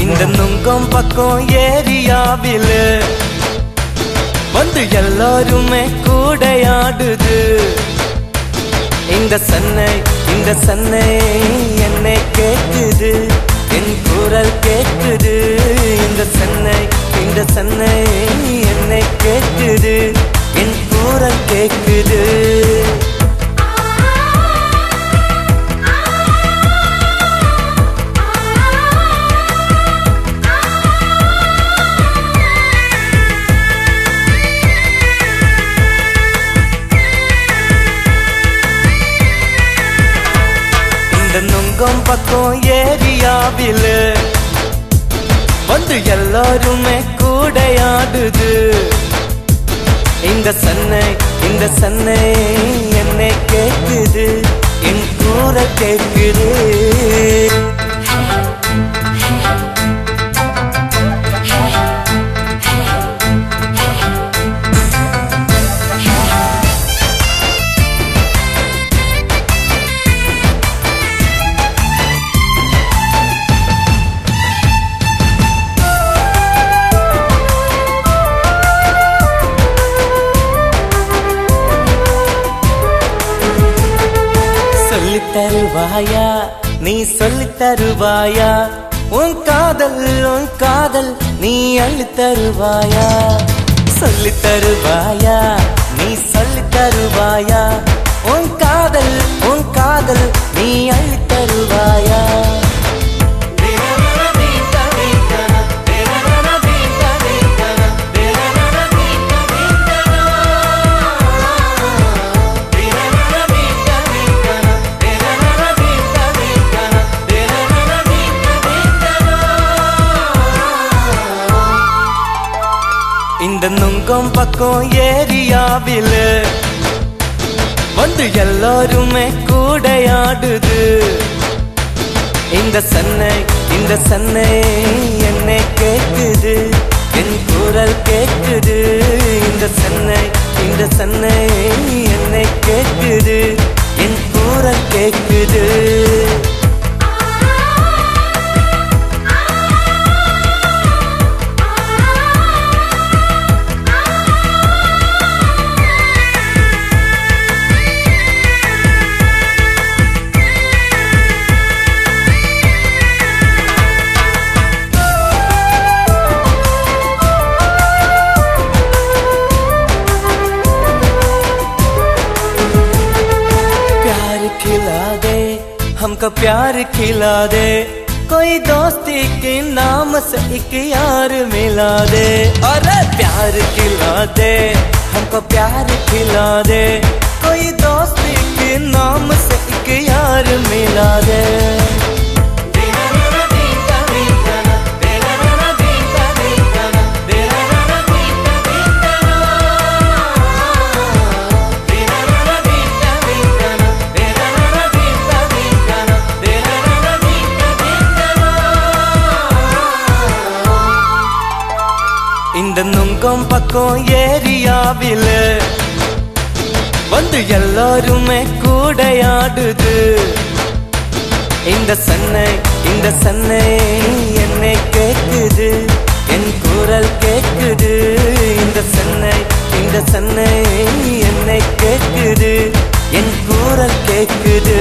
இந்த நுங்கம் பக்கம் ஏரியாவில் வந்து எல்லாருமே கூடையாடுது. இந்த சன்னை என்னை கேக்குது, என் குரல் கேக்குது. இந்த சன்னை என்னை கேக்குது, என் குரல் கேக்குது. நுங்கம் பக்கம் ஏரியாவில் வந்து எல்லாருமே கூடையாடுது. இந்த சன்னை என்னை கேக்குது, என் குரல் கேக்குது. தருவாயா நீ சொல்லி தருவாயா, உன் காதல் நீ அள்ளி தருவாயா. சொல்லி தருவாயா நீ சொல்லி தருவாயா, உன் காதல் நீ அள்ளி தருவாயா. இந்த நுங்கம் பக்கம் ஏரியாவில் வந்து எல்லாருமே கூடையாடுது. இந்த சன்னை என்னை கேக்குது, என் குரல் கேக்குது. இந்த சன்னை என்னை கேக்குது, என் குரல் கேக்குது. हमको प्यार खिला दे, कोई दोस्ती के नाम से एक यार मिला दे. अरे प्यार खिला दे, हमको प्यार खिला दे, कोई दोस्ती के नाम से एक यार मिला दे. இந்த நுங்கம் பக்கம் ஏரியாவில் வந்து எல்லாருமே கூடையாடுது. இந்த சன்னை என்னை கேக்குது, என் குரல் கேக்குது. இந்த சன்னை என்னை கேக்குது, என் குரல் கேக்குது.